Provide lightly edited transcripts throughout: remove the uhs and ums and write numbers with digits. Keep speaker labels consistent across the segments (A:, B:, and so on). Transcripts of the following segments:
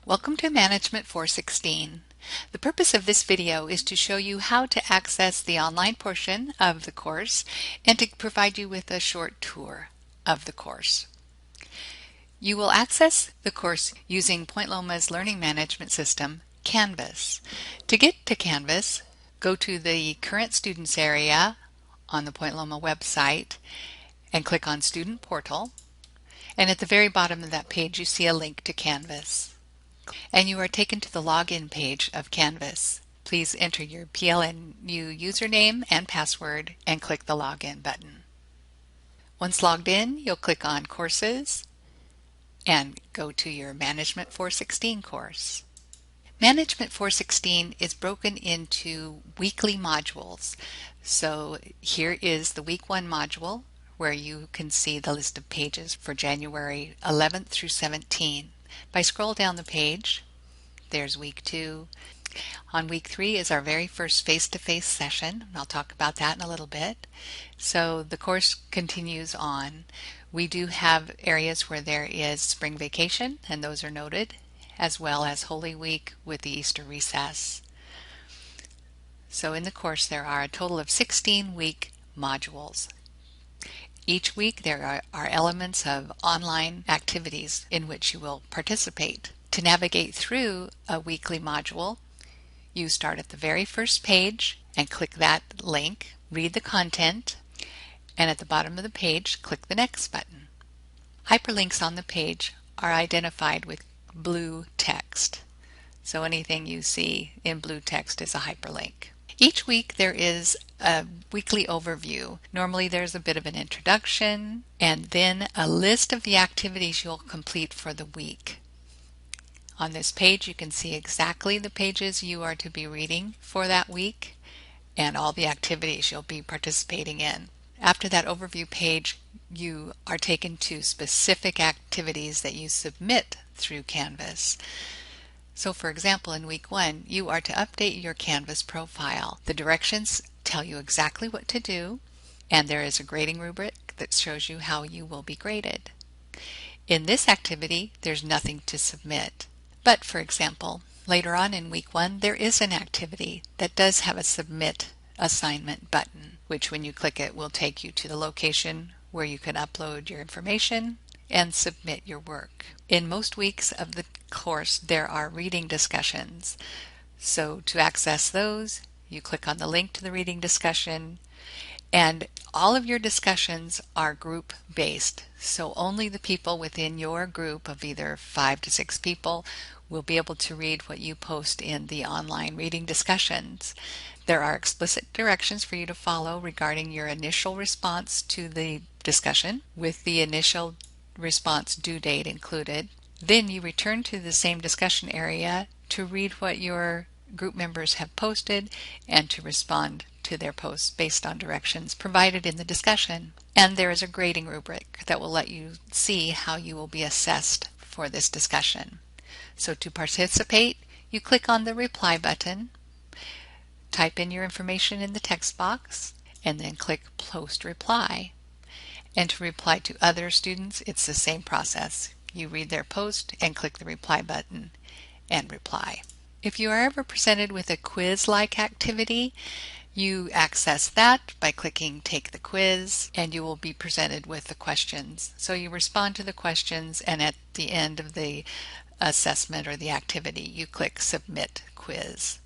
A: Welcome to Management 416. The purpose of this video is to show you how to access the online portion of the course and to provide you with a short tour of the course. You will access the course using Point Loma's learning management system, Canvas. To get to Canvas, go to the Current Students area on the Point Loma website and click on Student Portal. And at the very bottom of that page you see a link to Canvas. And you are taken to the login page of Canvas. Please enter your PLNU username and password and click the login button. Once logged in, you'll click on Courses and go to your Management 416 course. Management 416 is broken into weekly modules. So here is the week 1 module where you can see the list of pages for January 11th through 17th. If I scroll down the page, there's week 2. On week 3 is our very first face-to-face session. I'll talk about that in a little bit. So the course continues on. We do have areas where there is spring vacation, and those are noted, as well as Holy Week with the Easter recess. So in the course there are a total of 16 week modules. Each week there are elements of online activities in which you will participate. To navigate through a weekly module, you start at the very first page and click that link, read the content, and at the bottom of the page click the next button. Hyperlinks on the page are identified with blue text. So anything you see in blue text is a hyperlink. Each week there is a weekly overview. Normally there's a bit of an introduction and then a list of the activities you'll complete for the week. On this page you can see exactly the pages you are to be reading for that week and all the activities you'll be participating in. After that overview page, you are taken to specific activities that you submit through Canvas. So for example, in week 1, you are to update your Canvas profile. The directions tell you exactly what to do, and there is a grading rubric that shows you how you will be graded. In this activity, there's nothing to submit. But for example, later on in week 1, there is an activity that does have a submit assignment button, which when you click it will take you to the location where you can upload your information and submit your work. In most weeks of the course there are reading discussions. So to access those, you click on the link to the reading discussion, and all of your discussions are group based. So only the people within your group of either 5 to 6 people will be able to read what you post in the online reading discussions. There are explicit directions for you to follow regarding your initial response to the discussion, with the initial response due date included. Then you return to the same discussion area to read what your group members have posted and to respond to their posts based on directions provided in the discussion. And there is a grading rubric that will let you see how you will be assessed for this discussion. So to participate, you click on the reply button, type in your information in the text box, and then click post reply. And to reply to other students, it's the same process. You read their post and click the reply button and reply. If you are ever presented with a quiz-like activity, you access that by clicking Take the Quiz, and you will be presented with the questions. So you respond to the questions, and at the end of the assessment or the activity, you click Submit Quiz.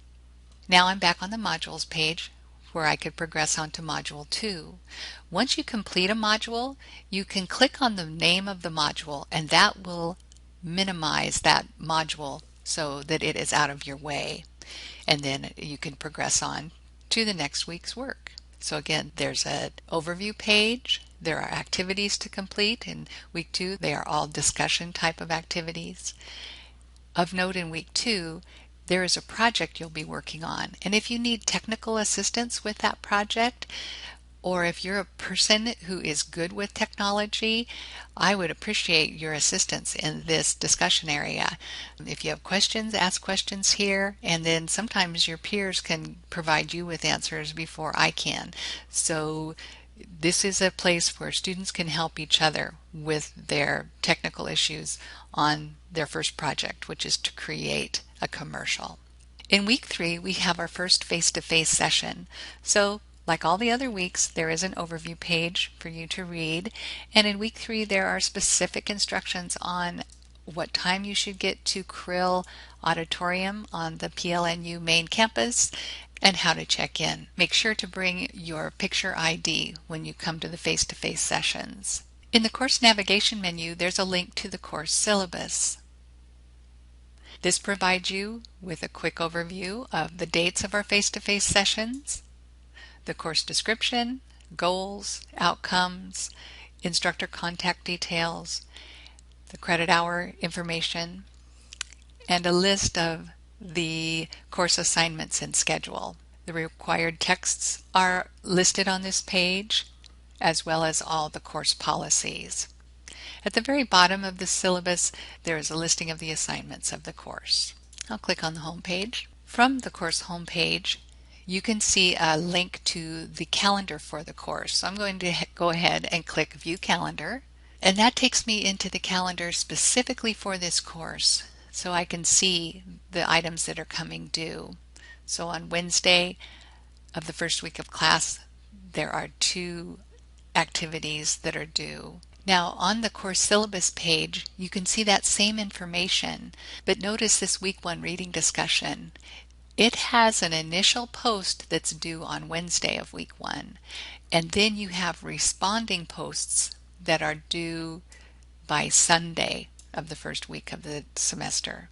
A: Now I'm back on the modules page where I could progress on to module 2. Once you complete a module, you can click on the name of the module, and that will minimize that module so that it is out of your way. And then you can progress on to the next week's work. So again, there's an overview page. There are activities to complete. In week 2, they are all discussion type of activities. Of note, in week 2, there is a project you'll be working on, and if you need technical assistance with that project, or if you're a person who is good with technology, I would appreciate your assistance in this discussion area. If you have questions, ask questions here, and then sometimes your peers can provide you with answers before I can. So This is a place where students can help each other with their technical issues on their first project, which is to create a commercial. In week 3, we have our first face-to-face session. So, like all the other weeks, there is an overview page for you to read. And in week 3, there are specific instructions on what time you should get to Krill Auditorium on the PLNU main campus and how to check in. Make sure to bring your picture ID when you come to the face-to-face sessions. In the course navigation menu, there's a link to the course syllabus. This provides you with a quick overview of the dates of our face-to-face sessions, the course description, goals, outcomes, instructor contact details, the credit hour information, and a list of the course assignments and schedule. The required texts are listed on this page, as well as all the course policies. At the very bottom of the syllabus, there is a listing of the assignments of the course. I'll click on the home page. From the course home page, you can see a link to the calendar for the course. So I'm going to go ahead and click View Calendar, and that takes me into the calendar specifically for this course, so I can see the items that are coming due. So on Wednesday of the first week of class, there are 2 activities that are due. Now on the course syllabus page, you can see that same information, but notice this week 1 reading discussion. It has an initial post that's due on Wednesday of week 1, and then you have responding posts that are due by Sunday of the first week of the semester.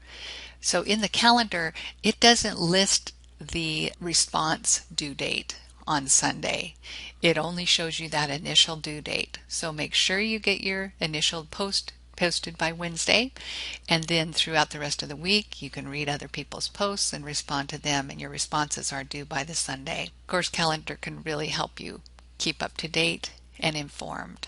A: So in the calendar, it doesn't list the response due date on Sunday. It only shows you that initial due date. So make sure you get your initial post posted by Wednesday, and then throughout the rest of the week you can read other people's posts and respond to them, and your responses are due by the Sunday. Course calendar can really help you keep up to date and informed.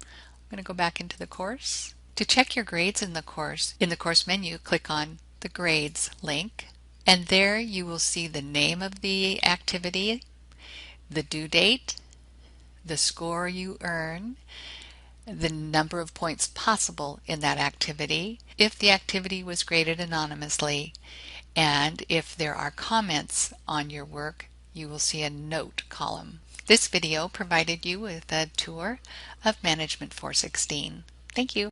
A: I'm going to go back into the course. To check your grades in the course menu, click on the grades link, and there you will see the name of the activity, the due date, the score you earn, the number of points possible in that activity, if the activity was graded anonymously, and if there are comments on your work, you will see a note column. This video provided you with a tour of Management 416. Thank you.